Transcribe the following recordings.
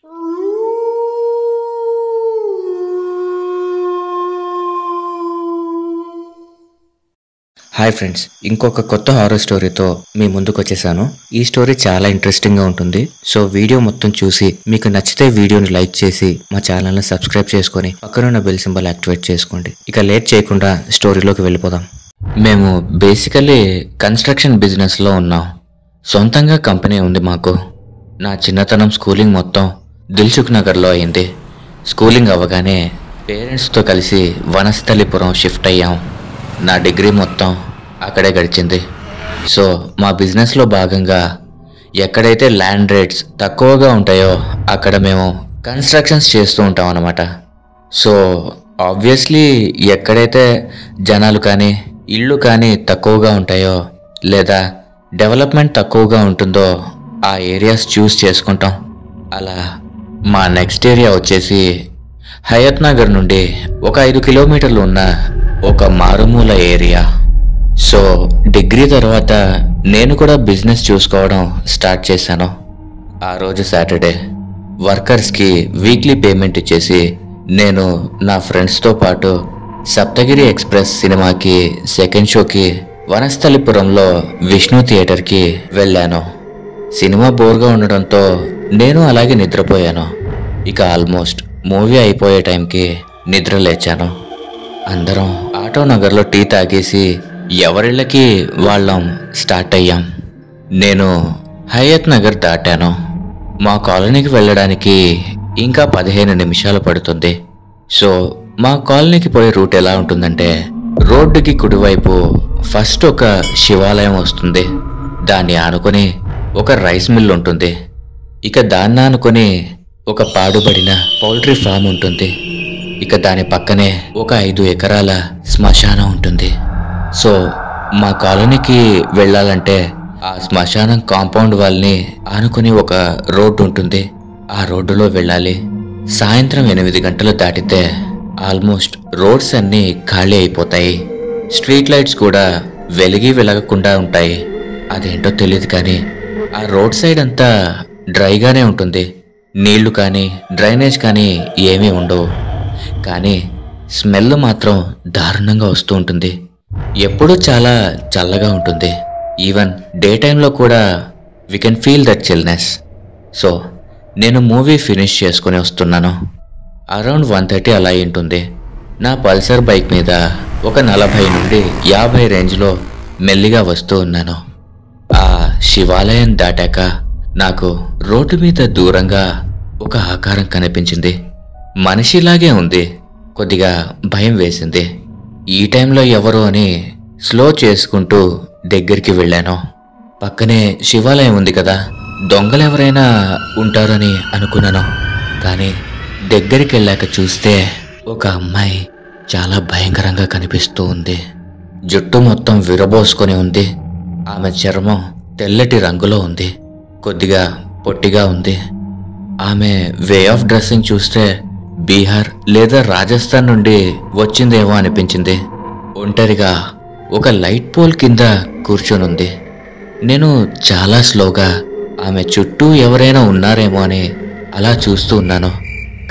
Hi friends, ఇంకొక కొత్త horror స్టోరీతో మీ ముందుకు వచ్చేసాను. ఈ స్టోరీ చాలా ఇంట్రెస్టింగ్గా ఉంటుంది. సో వీడియో మొత్తం చూసి మీకు నచ్చితే వీడియోని లైక్ చేసి మా ఛానల్ని సబ్స్క్రైబ్ చేసుకొని పక్కనున్న బెల్ సింబల్ యాక్టివేట్ చేసుకోండి. ఇక లేట్ చేయకుండా స్టోరీలోకి వెళ్ళిపోదాం. మేము బేసికల్లీ కన్స్ట్రక్షన్ బిజినెస్లో ఉన్నాం. సొంతంగా కంపెనీ ఉంది మాకు. నా చిన్నతనం స్కూలింగ్ మొత్తం దిల్సుఖ్ నగర్లో అయింది. స్కూలింగ్ అవ్వగానే పేరెంట్స్తో కలిసి వనస్థలిపురం షిఫ్ట్ అయ్యాం. నా డిగ్రీ మొత్తం అక్కడే గడిచింది. సో మా బిజినెస్లో భాగంగా ఎక్కడైతే ల్యాండ్ రేట్స్ తక్కువగా ఉంటాయో అక్కడ మేము కన్స్ట్రక్షన్స్ చేస్తూ ఉంటాం అన్నమాట. సో ఆబ్వియస్లీ ఎక్కడైతే జనాలు కానీ ఇళ్ళు కానీ తక్కువగా ఉంటాయో లేదా డెవలప్మెంట్ తక్కువగా ఉంటుందో ఆ ఏరియాస్ చూస్ చేసుకుంటాం. అలా మా నెక్స్ట్ ఏరియా వచ్చేసి హయత్ నగర్ నుండి ఒక 5 కిలోమీటర్లు ఉన్న ఒక మారుమూల ఏరియా. సో డిగ్రీ తర్వాత నేను కూడా బిజినెస్ చూసుకోవడం స్టార్ట్ చేశాను. ఆ రోజు సాటర్డే వర్కర్స్కి వీక్లీ పేమెంట్ ఇచ్చేసి నేను నా ఫ్రెండ్స్తో పాటు సప్తగిరి ఎక్స్ప్రెస్ సినిమాకి సెకండ్ షోకి వనస్థలిపురంలో విష్ణు థియేటర్కి వెళ్ళాను. సినిమా బోర్గా ఉండడంతో నేను అలాగే నిద్రపోయాను. ఇక ఆల్మోస్ట్ మూవీ అయిపోయే టైంకి నిద్ర లేచాను. అందరం ఆటో నగర్లో టీ తాగేసి ఎవరిళ్ళకి వాళ్ళం స్టార్ట్ అయ్యాం. నేను హయత్ నగర్ దాటాను. మా కాలనీకి వెళ్ళడానికి ఇంకా 15 నిమిషాలు పడుతుంది. సో మా కాలనీకి పోయే రూట్ ఎలా ఉంటుందంటే, రోడ్డుకి కుడివైపు ఫస్ట్ ఒక శివాలయం వస్తుంది. దాన్ని ఆనుకొని ఒక రైస్ మిల్ ఉంటుంది. ఇక దాన్ని ఆనుకొని ఒక పాడుబడిన పౌల్ట్రీ ఫామ్ ఉంటుంది. ఇక దాని పక్కనే ఒక 5 ఎకరాల శ్మశానం ఉంటుంది. సో మా కాలనీకి వెళ్ళాలంటే ఆ శ్మశానం కాంపౌండ్ వాళ్ళని ఆనుకుని ఒక రోడ్డు ఉంటుంది. ఆ రోడ్డులో వెళ్ళాలి. సాయంత్రం 8 గంటలు దాటితే ఆల్మోస్ట్ రోడ్స్ అన్నీ ఖాళీ అయిపోతాయి. స్ట్రీట్ లైట్స్ కూడా వెలగకుండా ఉంటాయి. అదేంటో తెలియదు కానీ ఆ రోడ్ సైడ్ అంతా డ్రైగానే ఉంటుంది. నీళ్లు కానీ డ్రైనేజ్ కానీ ఏమీ ఉండవు. కానీ స్మెల్ మాత్రం దారుణంగా వస్తూ ఉంటుంది. ఎప్పుడూ చాలా చల్లగా ఉంటుంది. ఈవెన్ డే టైంలో కూడా we can feel that chillness. So నేను మూవీ ఫినిష్ చేసుకుని వస్తున్నాను. అరౌండ్ 1:30 అలా ఉంటుంది. నా పల్సర్ బైక్ మీద ఒక 40 నుండి 50 రేంజ్లో మెల్లిగా వస్తూ ఉన్నాను. ఆ శివాలయం దాటాక నాకు రోడ్డు మీద దూరంగా ఒక ఆకారం కనిపించింది. మనిషిలాగే ఉంది. కొద్దిగా భయం వేసింది. ఈ టైంలో ఎవరు అని స్లో చేసుకుంటూ దగ్గరికి వెళ్ళాను. పక్కనే శివాలయం ఉంది కదా, దొంగలెవరైనా ఉంటారని అనుకున్నాను. కానీ దగ్గరికి వెళ్ళాక చూస్తే ఒక అమ్మాయి చాలా భయంకరంగా కనిపిస్తూ ఉంది. జుట్టు మొత్తం విరబోసుకొని ఉంది. ఆమె చర్మం తెల్లటి రంగులో ఉంది. కొద్దిగా పొట్టిగా ఉంది. ఆమె వే ఆఫ్ డ్రెస్సింగ్ చూస్తే బీహార్ లేదా రాజస్థాన్ నుండి వచ్చిందేమో అనిపించింది. ఒంటరిగా ఒక లైట్ పోల్ కింద కూర్చొనుంది. నేను చాలా స్లోగా ఆమె చుట్టూ ఎవరైనా ఉన్నారేమో అని అలా చూస్తూ ఉన్నాను.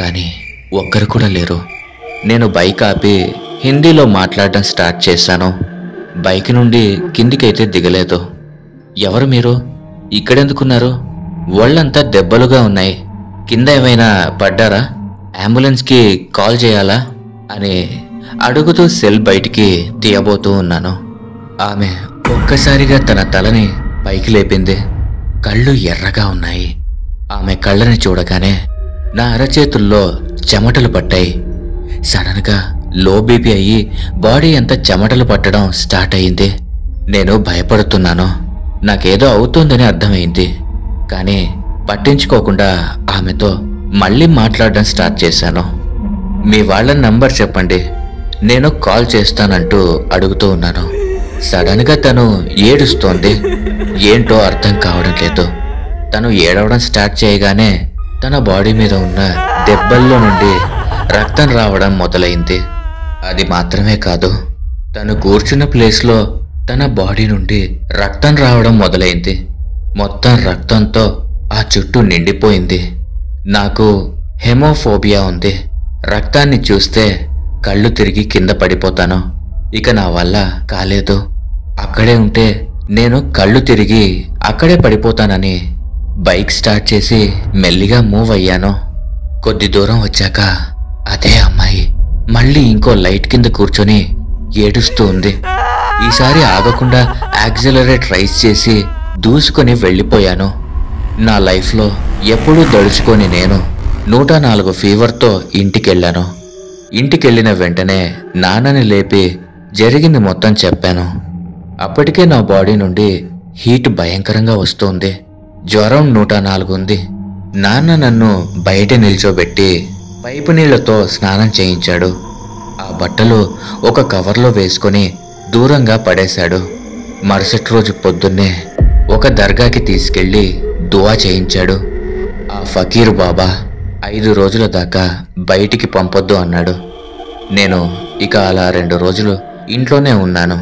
కానీ ఒక్కరు కూడా లేరు. నేను బైక్ ఆపి హిందీలో మాట్లాడడం స్టార్ట్ చేశాను. బైక్ నుండి కిందికైతే దిగలేదు. ఎవరు మీరు? ఇక్కడెందుకున్నారు? ఒళ్ళంతా దెబ్బలుగా ఉన్నాయి. కింద ఏమైనా పడ్డారా? అంబులెన్స్కి కాల్ చేయాలా అని అడుగుతూ సెల్ బయటికి తీయబోతూ ఉన్నాను. ఆమె ఒక్కసారిగా తన తలని పైకి లేపింది. కళ్ళు ఎర్రగా ఉన్నాయి. ఆమె కళ్ళని చూడగానే నా అరచేతుల్లో చెమటలు పట్టాయి. సడన్గా లో బీపీ అయ్యి బాడీ అంతా చెమటలు పట్టడం స్టార్ట్ అయింది. నేను భయపడుతున్నాను. నాకేదో అవుతుందని అర్థమైంది. కానీ పట్టించుకోకుండా ఆమెతో మళ్ళీ మాట్లాడడం స్టార్ట్ చేశాను. మీ వాళ్ళ నంబర్ చెప్పండి, నేను కాల్ చేస్తానంటూ అడుగుతూ ఉన్నాను. సడన్గా తను ఏడుస్తోంది. ఏంటో అర్థం కావడం లేదు. తను ఏడవడం స్టార్ట్ చేయగానే తన బాడీ మీద ఉన్న దెబ్బల్లో నుండి రక్తం రావడం మొదలైంది. అది మాత్రమే కాదు, తను కూర్చున్న ప్లేస్లో తన బాడీ నుండి రక్తం రావడం మొదలైంది. మొత్తం రక్తంతో ఆ చుట్టూ నిండిపోయింది. నాకు హెమోఫోబియా ఉంది. రక్తాన్ని చూస్తే కళ్ళు తిరిగి కింద పడిపోతాను. ఇక నా వల్ల కాలేదు. అక్కడే ఉంటే నేను కళ్ళు తిరిగి అక్కడే పడిపోతానని బైక్ స్టార్ట్ చేసి మెల్లిగా మూవ్ అయ్యాను. కొద్ది దూరం వచ్చాక అదే అమ్మాయి మళ్ళీ ఇంకో లైట్ కింద కూర్చొని ఏడుస్తూ ఉంది. ఈసారి ఆగకుండా యాక్సిలరేట్ రైస్ చేసి దూసుకొని వెళ్ళిపోయాను. నా లైఫ్లో ఎప్పుడూ దడుచుకొని నేను 104 ఫీవర్తో ఇంటికెళ్ళాను. ఇంటికెళ్ళిన వెంటనే నాన్నని లేపి జరిగింది మొత్తం చెప్పాను. అప్పటికే నా బాడీ నుండి హీట్ భయంకరంగా వస్తుంది. జ్వరం 104 ఉంది. నాన్న నన్ను బయట నిల్చోబెట్టి పైపు నీళ్లతో స్నానం చేయించాడు. ఆ బట్టలు ఒక కవర్లో వేసుకొని దూరంగా పడేశాడు. మరుసటి రోజు పొద్దున్నే ఒక దర్గాకి తీసుకెళ్లి దువా చేయించాడు. ఆ ఫకీర్ బాబా 5 రోజుల దాకా బయటికి పంపొద్దు అన్నాడు. నేను ఇక అలా 2 రోజులు ఇంట్లోనే ఉన్నాను.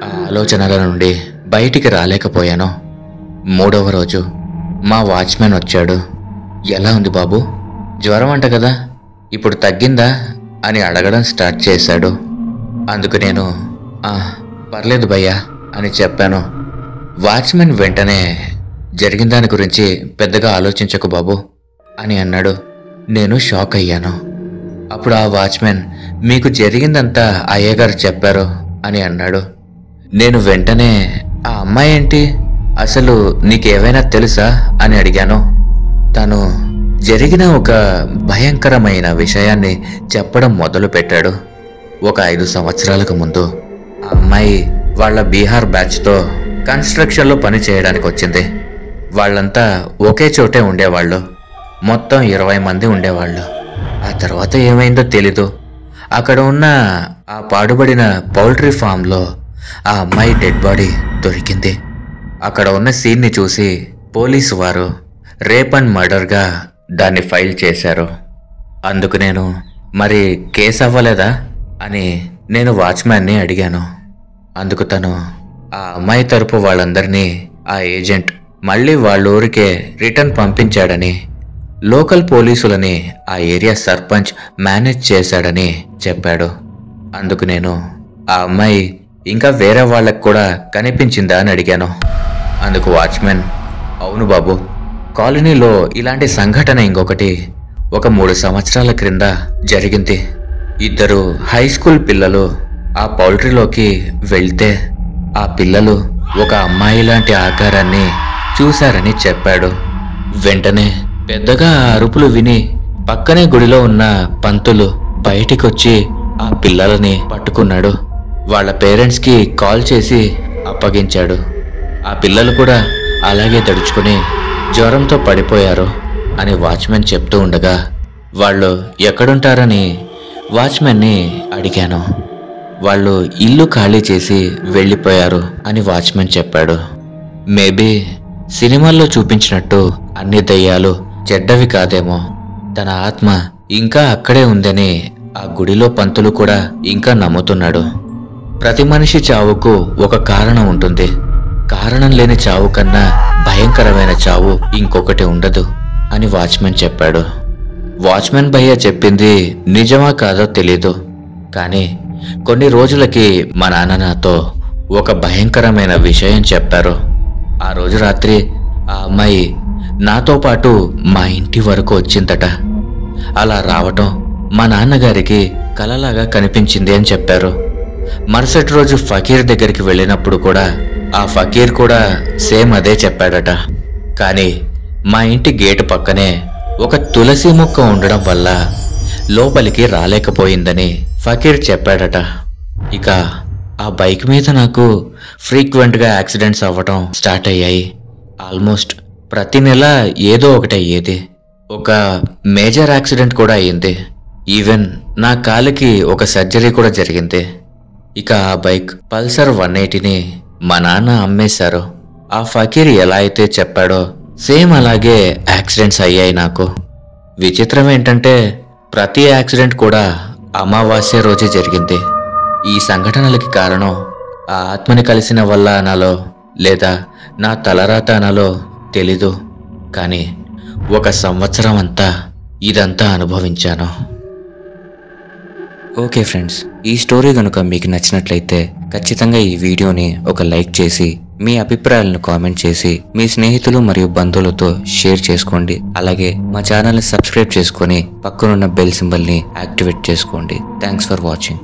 ఆ ఆలోచనల నుండి బయటికి రాలేకపోయాను. 3వ రోజు మా వాచ్మెన్ వచ్చాడు. ఎలా ఉంది బాబు? జ్వరం అంట కదా, ఇప్పుడు తగ్గిందా అని అడగడం స్టార్ట్ చేశాడు. అందుకు నేను పర్లేదు భయ్యా అని చెప్పాను. వాచ్మెన్ వెంటనే జరిగిన దాని గురించి పెద్దగా ఆలోచించకు బాబు అని అన్నాడు. నేను షాక్ అయ్యాను. అప్పుడు ఆ వాచ్మెన్ మీకు జరిగిందంతా అయ్యగారు చెప్పారు అని అన్నాడు. నేను వెంటనే ఆ అమ్మాయి ఏంటి, అసలు నీకేమైనా తెలుసా అని అడిగాను. తను జరిగిన ఒక భయంకరమైన విషయాన్ని చెప్పడం మొదలుపెట్టాడు. ఒక 5 సంవత్సరాలకు ముందు ఆ అమ్మాయి వాళ్ళ బీహార్ బ్యాచ్తో కన్స్ట్రక్షన్లో పని చేయడానికి వచ్చింది. వాళ్ళంతా ఒకే చోటే ఉండేవాళ్ళు. మొత్తం 20 మంది ఉండేవాళ్ళు. ఆ తర్వాత ఏమైందో తెలీదు. అక్కడ ఉన్న ఆ పాడుబడిన పౌల్ట్రీ ఫామ్లో ఆ అమ్మాయి డెడ్ బాడీ దొరికింది. అక్కడ ఉన్న సీన్ని చూసి పోలీసు వారు రేప్ అండ్ మర్డర్గా దాన్ని ఫైల్ చేశారు. అందుకు నేను మరి కేసు అవ్వలేదా అని నేను వాచ్మ్యాన్ని అడిగాను. అందుకు తను ఆ అమ్మాయి తరపు వాళ్ళందరినీ ఆ ఏజెంట్ మళ్ళీ వాళ్ళ ఊరికే రిటర్న్ పంపించాడని, లోకల్ పోలీసులని ఆ ఏరియా సర్పంచ్ మేనేజ్ చేశాడని చెప్పాడు. అందుకు నేను ఆ అమ్మాయి ఇంకా వేరే వాళ్ళకు కూడా కనిపించిందా అని అడిగాను. అందుకు వాచ్మెన్ అవును బాబు, కాలనీలో ఇలాంటి సంఘటన ఇంకొకటి ఒక 3 సంవత్సరాల క్రింద జరిగింది. 2 హై స్కూల్ పిల్లలు ఆ పౌల్ట్రీలోకి వెళ్తే ఆ పిల్లలు ఒక అమ్మాయి లాంటి ఆకారాన్ని చూశారని చెప్పాడు. వెంటనే పెద్దగా ఆ అరుపులు విని పక్కనే గుడిలో ఉన్న పంతులు బయటికొచ్చి ఆ పిల్లలని పట్టుకున్నాడు. వాళ్ళ పేరెంట్స్కి కాల్ చేసి అప్పగించాడు. ఆ పిల్లలు కూడా అలాగే తడుచుకుని జ్వరంతో పడిపోయారు అని వాచ్మెన్ చెప్తూ ఉండగా వాళ్ళు ఎక్కడుంటారని వాచ్మెన్ని అడిగాను. వాళ్ళు ఇల్లు ఖాళీ చేసి వెళ్ళిపోయారు అని వాచ్మెన్ చెప్పాడు. మేబీ సినిమాల్లో చూపించినట్టు అన్ని దయ్యాలు చెడ్డవి కాదేమో, తన ఆత్మ ఇంకా అక్కడే ఉందని ఆ గుడిలో పంతులు కూడా ఇంకా నమ్ముతున్నాడు. ప్రతి మనిషి చావుకు ఒక కారణం ఉంటుంది. కారణం లేని చావు కన్నా భయంకరమైన చావు ఇంకొకటి ఉండదు అని వాచ్మెన్ చెప్పాడు. వాచ్మెన్ భయ్య చెప్పింది నిజమా కాదో తెలీదు, కానీ కొన్ని రోజులకి మా నాన్న నాతో ఒక భయంకరమైన విషయం చెప్పారు. ఆ రోజు రాత్రి ఆ అమ్మాయి నాతో పాటు మా ఇంటి వరకు వచ్చిందట. అలా రావటం మా నాన్నగారికి కలలాగా కనిపించింది అని చెప్పారు. మరుసటి రోజు ఫకీర్ దగ్గరికి వెళ్ళినప్పుడు కూడా ఆ ఫకీర్ కూడా సేమ్ అదే చెప్పాడట. కానీ మా ఇంటి గేటు పక్కనే ఒక తులసి మొక్క ఉండడం వల్ల లోపలికి రాలేకపోయిందని ఫకీర్ చెప్పాడట. ఇక ఆ బైక్ మీద నాకు ఫ్రీక్వెంట్గా యాక్సిడెంట్స్ అవ్వటం స్టార్ట్ అయ్యాయి. ఆల్మోస్ట్ ప్రతి నెల ఏదో ఒకటి అయ్యేది. ఒక మేజర్ యాక్సిడెంట్ కూడా అయ్యింది. ఈవెన్ నా కాలికి ఒక సర్జరీ కూడా జరిగింది. ఇక ఆ బైక్ పల్సర్ 180ని మా నాన్న అమ్మేశారు. ఆ ఫకీర్ ఎలా అయితే చెప్పాడో సేమ్ అలాగే యాక్సిడెంట్స్ అయ్యాయి నాకు. విచిత్రం ఏంటంటే ప్రతి యాక్సిడెంట్ కూడా అమావాస్య రోజే జరిగింది. ఈ సంఘటనలకి కారణం ఆ ఆత్మని కలిసిన వల్ల అనాలో లేదా నా తలరాత అనాలో తెలీదు, కానీ 1 సంవత్సరం అంతా ఇదంతా అనుభవించాను. ఓకే ఫ్రెండ్స్, ఈ స్టోరీ కనుక మీకు నచ్చినట్లయితే ఖచ్చితంగా ఈ వీడియోని ఒక లైక్ చేసి మీ అభిప్రాయాలను కామెంట్ చేసి మీ స్నేహితులు మరియు బంధువులతో షేర్ చేసుకోండి. అలాగే మా ఛానల్ని సబ్స్క్రైబ్ చేసుకొని పక్కనున్న బెల్ సింబల్ని యాక్టివేట్ చేసుకోండి. Thanks for watching.